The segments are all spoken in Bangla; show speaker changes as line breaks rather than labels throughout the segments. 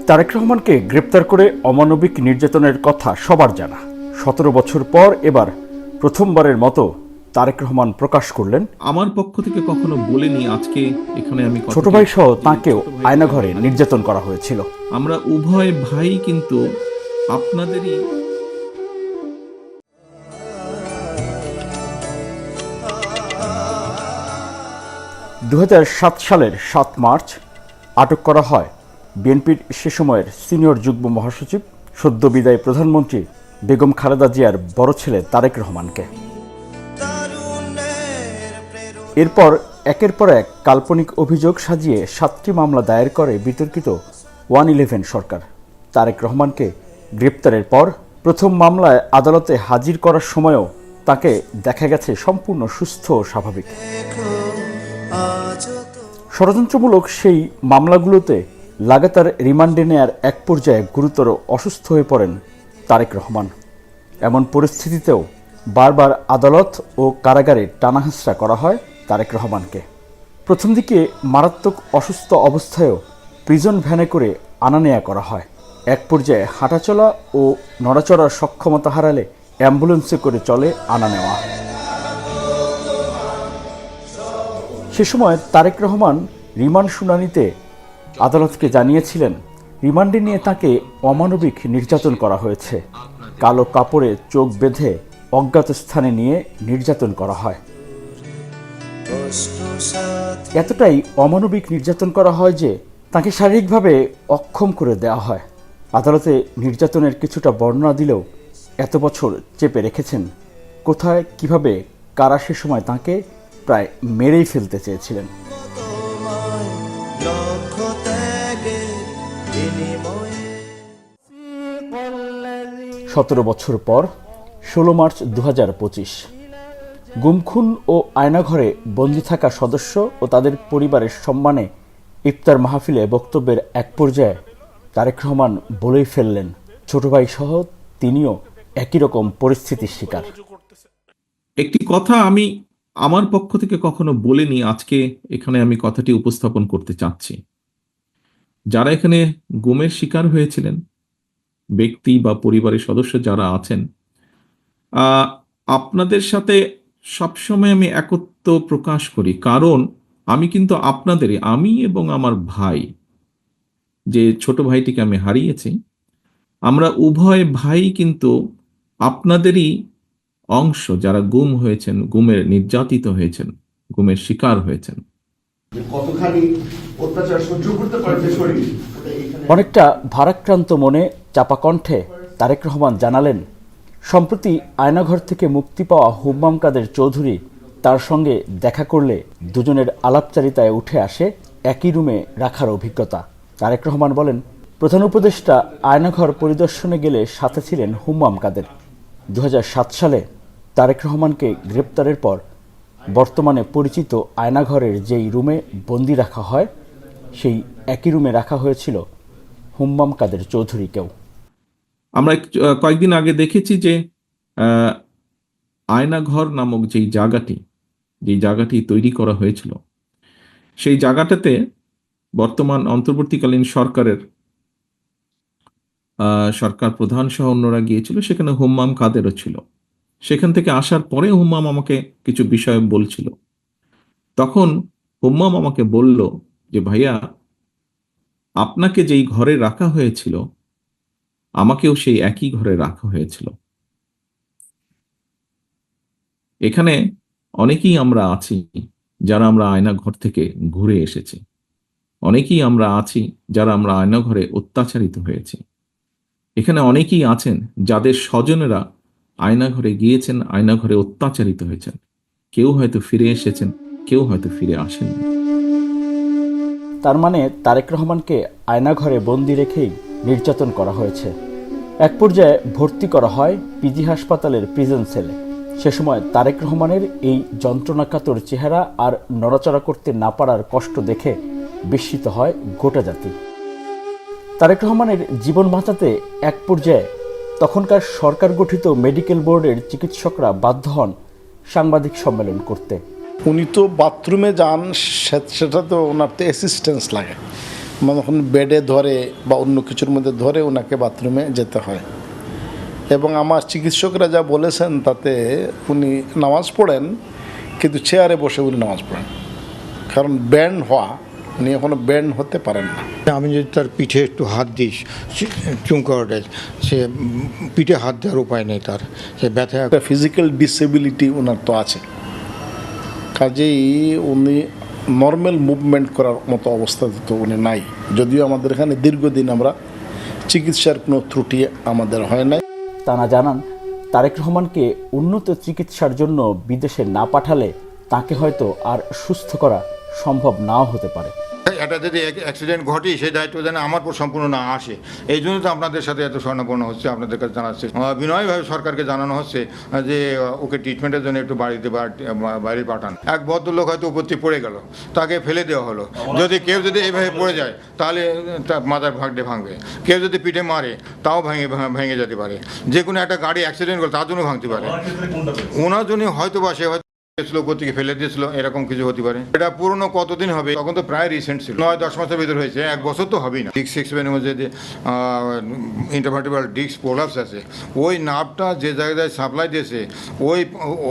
তারেক রহমানকে গ্রেপ্তার করে অমানবিক নির্যাতনের কথা সবার জানা। ১৭ বছর পর এবার প্রথমবারের মতো তারেক রহমান প্রকাশ করলেন
আমার পক্ষ থেকে কখনো বলিনি আজকে এখানে আমি
ছোট ভাই সহ তাঁকেও আয়নাঘরে নির্যাতন করা হয়েছিল।
আমরা উভয় ভাই কিন্তু আপনাদেরই।
২০০৭ সালের ৭ মার্চ আটক করা হয় বিএনপির সে সময়ের সিনিয়র যুগ্ম মহাসচিব, সদ্য বিদায়ী প্রধানমন্ত্রী বেগম খালেদা জিয়ার বড় ছেলে তারেক রহমানকে। এরপর একের পর এক কাল্পনিক অভিযোগ সাজিয়ে ৭টি মামলা দায়ের করে বিতর্কিত 111 সরকার। তারেক রহমানকে গ্রেপ্তারের পর প্রথম মামলায় আদালতে হাজির করার সময়ও তাকে দেখা গেছে সম্পূর্ণ সুস্থ ও স্বাভাবিক। ষড়যন্ত্রমূলক সেই মামলাগুলোতে লাগাতার রিমান্ডে নেয়ার এক পর্যায়ে গুরুতর অসুস্থ হয়ে পড়েন তারেক রহমান। এমন পরিস্থিতিতেও বারবার আদালত ও কারাগারে টানাহেঁচড়া করা হয় তারেক রহমানকে। প্রথম দিকে মারাত্মক অসুস্থ অবস্থায়ও প্রিজন ভ্যানে করে আনা নেয়া করা হয়। এক পর্যায়ে হাঁটাচলা ও নড়াচড়ার সক্ষমতা হারালে অ্যাম্বুলেন্সে করে চলে আনা নেওয়া। সে সময় তারেক রহমান রিমান্ড শুনানিতে আদালতকে জানিয়েছিলেন, রিমান্ডে নিয়ে তাকে অমানবিক নির্যাতন করা হয়েছে। কালো কাপড়ে চোখ বেঁধে অজ্ঞাত স্থানে নিয়ে নির্যাতন করা হয়। এতটাই অমানবিক নির্যাতন করা হয় যে তাকে শারীরিকভাবে অক্ষম করে দেওয়া হয়। আদালতে নির্যাতনের কিছুটা বর্ণনা দিলেও এত বছর চেপে রেখেছেন। কোথায়, কিভাবে, কারা সে সময় তাকে প্রায় মেরেই ফেলতে চেয়েছিলেন। ১৭ বছর পর ১৬ মার্চ ২০২৫ গুমখুন ও আয়নাঘরে বন্দী থাকা সদস্য ও তাদের পরিবারের সম্মানে ইফতার মাহফিলে বক্তব্যের এক পর্যায়ে তারেক রহমান বলেই ফেললেন, ছোট ভাই সহ তিনিও একই রকম পরিস্থিতির শিকার।
একটি কথা আমি আমার পক্ষ থেকে কখনো বলিনি, আজকে এখানে আমি কথাটি উপস্থাপন করতে চাচ্ছি। যারা এখানে গুমের শিকার হয়েছিলেন, ব্যক্তি বা পরিবারের সদস্য যারা আছেন, আপনাদের সাথে সবসময় আমি একত্ব প্রকাশ করি, কারণ আমি কিন্তু আপনাদেরই, আমি এবং আমার ভাই, যে ছোট ভাইটিকে আমি হারিয়েছি, আমরা উভয় ভাই কিন্তু আপনাদেরই অংশ, যারা গুম হয়েছেন, গুমের নির্যাতিত হয়েছেন, গুমের শিকার হয়েছেন।
অনেকটা ভারাক্রান্ত মনে চাপা কণ্ঠে তারেক রহমান জানালেন, সম্প্রতি আয়নাঘর থেকে মুক্তি পাওয়া হুম্মাম কাদের চৌধুরী তার সঙ্গে দেখা করলে দুজনের আলাপচারিতায় উঠে আসে একই রুমে রাখার অভিজ্ঞতা। তারেক রহমান বলেন, প্রধান উপদেষ্টা আয়নাঘর পরিদর্শনে গেলে সাথে ছিলেন হুম্মাম কাদের। ২০০৭ সালে তারেক রহমানকে গ্রেপ্তারের পর বর্তমানে পরিচিত আয়নাঘরের যেই রুমে বন্দি রাখা হয়, সেই একই রুমে রাখা হয়েছিল হুম্মাম কাদের চৌধুরীকেও।
আমরা কয়েকদিন আগে দেখেছি যে আয়নাঘর নামক যেই জায়গাটি তৈরি করা হয়েছিল, সেই জায়গাটাতে বর্তমান অন্তর্বর্তীকালীন সরকার প্রধান সহ অন্যরা গিয়েছিল, সেখানে হুম্মাম কাদেরও ছিল। সেখান থেকে আসার পরে হুম্মাম আমাকে কিছু বিষয় বলছিল। তখন হুম্মাম আমাকে বলল যে, ভাইয়া, আপনাকে যেই ঘরে রাখা হয়েছিল আমাকেও সেই একই ঘরে রাখা হয়েছিল। এখানে অনেকেই আমরা আছি যারা আমরা আয়নাঘর থেকে ঘুরে এসেছি, অনেকেই আমরা আছি যারা আমরা আয়নাঘরে অত্যাচারিত হয়েছি। এখানে অনেকেই আছেন যাদের স্বজনেরা আয়নাঘরে গিয়েছেন, আয়নাঘরে অত্যাচারিত হয়েছেন। কেউ হয়তো ফিরে এসেছেন, কেউ হয়তো ফিরে আসেন।
তার মানে তারেক রহমানকে আয়নাঘরে বন্দি রেখেই নির্যাতন করা হয়েছে। এক পর্যায়ে ভর্তি করা হয় পিজি হাসপাতালের প্রিজন সেলে। সে সময় তারেক রহমানের এই যন্ত্রণাকাতর চেহারা আর নড়াচড়া করতে না পারার কষ্ট দেখে বিস্মিত হয় গোটা জাতি। তারেক রহমানের জীবন বাঁচাতে এক পর্যায়ে তখনকার সরকার গঠিত মেডিকেল বোর্ডের চিকিৎসকরা বাধ্য হন সাংবাদিক সম্মেলন করতে।
উনি তো বাথরুমে যান, সেটা তো ওনার তো অ্যাসিস্ট্যান্স লাগে, মানে যখন বেডে ধরে বা অন্য কিছুর মধ্যে ধরে ওনাকে বাথরুমে যেতে হয়। এবং আমার চিকিৎসকরা যা বলেছেন তাতে উনি নামাজ পড়েন, কিন্তু চেয়ারে বসে উনি নামাজ পড়েন, কারণ ব্যান্ড হওয়া, উনি এখনও ব্যান্ড হতে পারেন না।
আমি যদি তার পিঠে একটু হাত দিই চুমকাওয়াটায়, সে পিঠে হাত দেওয়ার উপায় নেই, তার সে ব্যথা।
একটা ফিজিক্যাল ডিসেবিলিটি ওনার তো আছে, কাজেই উনি নর্মাল মুভমেন্ট করার মতো অবস্থাতে তো উনি নাই। যদিও আমাদের এখানে দীর্ঘদিন আমরা চিকিৎসার কোনো ত্রুটি আমাদের হয় নাই।
তারা জানান, তারেক রহমানকে উন্নত চিকিৎসার জন্য বিদেশে না পাঠালে তাকে হয়তো আর সুস্থ করা সম্ভব নাও হতে পারে।
এটা যদি অ্যাক্সিডেন্ট ঘটে, সেই দায়িত্ব যেন আমার পর সম্পূর্ণ না আসে, এই জন্য তো আপনাদের সাথে এত স্বর্ণপূর্ণ হচ্ছে, আপনাদের কাছে জানাচ্ছে, বিনয়ভাবে সরকারকে জানানো হচ্ছে যে ওকে ট্রিটমেন্টের জন্য একটু বাড়িতে বাইরে পাঠান। এক ভদ্রলোক হয়তো উপর থেকে পড়ে গেল, তাকে ফেলে দেওয়া হলো, যদি কেউ যদি এইভাবে পড়ে যায় তাহলে তার মাথার ভাঙবে, কেউ যদি পিঠে মারে তাও ভেঙে যেতে পারে, যে কোনো একটা গাড়ি অ্যাক্সিডেন্ট করলে তার জন্য ভাঙতে পারে। ওনার জন্য হয়তো বা সে হয়তো উপর থেকে ফেলে দিয়েছিল, এরকম কিছু হতে পারে। এটা পুরনো কতদিন হবে, তখন তো প্রায় রিসেন্ট ছিল, 9-10 মাসের ভিতর হয়েছে, 1 বছর তো হবেই না। ডিস্ক সিক্সপ্যানের মধ্যে যে ইন্টারভার্টিব্রাল ডিস্ক প্রোলাপস আছে, ওই নার্ভটা যে জায়গায় সাপ্লাই দিয়েছে,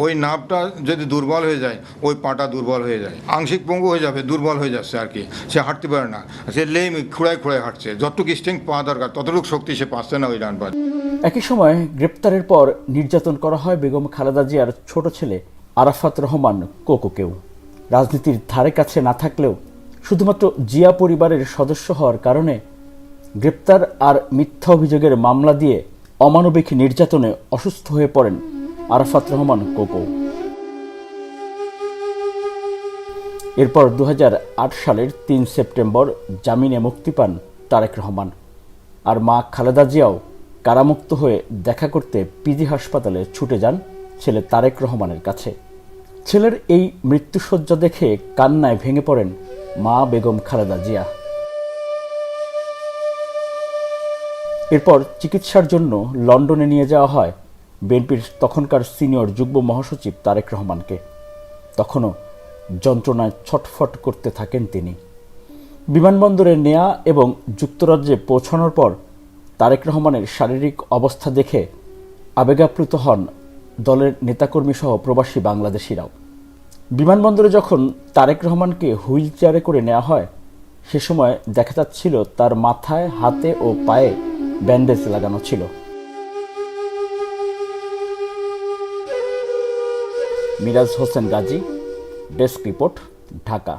ওই নার্ভটা যদি দুর্বল হয়ে যায়, ওই পাটা দুর্বল হয়ে যায়, আংশিক পঙ্গু হয়ে যাবে, দুর্বল হয়ে যাচ্ছে আর কি, সে হাঁটতে পারে না, সে খুঁড়ায় হাঁটছে, যতটুকু স্ট্রেংথ পাওয়া দরকার ততটুকু শক্তি সে পাচ্ছে না ওই ডান পা।
একই সময় গ্রেপ্তারের পর নির্যাতন করা হয় বেগম খালেদা জিয়ার ছোট ছেলে আরাফাত রহমান কোকোকেও। রাজনীতির ধারে কাছে না থাকলেও শুধুমাত্র জিয়া পরিবারের সদস্য হওয়ার কারণে গ্রেপ্তার আর মিথ্যা অভিযোগের মামলা দিয়ে অমানবিক নির্যাতনে অসুস্থ হয়ে পড়েন আরাফাত রহমান কোকো। এরপর 2008 সালের 3 সেপ্টেম্বর জামিনে মুক্তি পান তারেক রহমান, আর মা খালেদা জিয়াও কারামুক্ত হয়ে দেখা করতে পিজি হাসপাতালে ছুটে যান ছেলে তারেক রহমানের কাছে। ছেলের এই মৃত্যুশয্যা দেখে কান্নায় ভেঙে পড়েন মা বেগম খালেদা জিয়া। এরপর চিকিৎসার জন্য লন্ডনে নিয়ে যাওয়া হয় বিএনপির তখনকার সিনিয়র যুগ্ম মহাসচিব তারেক রহমানকে। তখনও যন্ত্রণায় ছটফট করতে থাকেন তিনি। বিমানবন্দরে নেয়া এবং যুক্তরাজ্যে পৌঁছানোর পর তারেক রহমানের শারীরিক অবস্থা দেখে আবেগাপ্লুত হন দলের নেতাকর্মী সহ প্রবাসী বাংলাদেশিরাও। বিমানবন্দরে যখন তারেক রহমানকে হুইল চেয়ারে করে নেওয়া হয়, সে সময় দেখা যাচ্ছিল তার মাথায়, হাতে ও পায়ে ব্যান্ডেজ লাগানো ছিল। Miraj Hossain Gazi, desk report, Dhaka.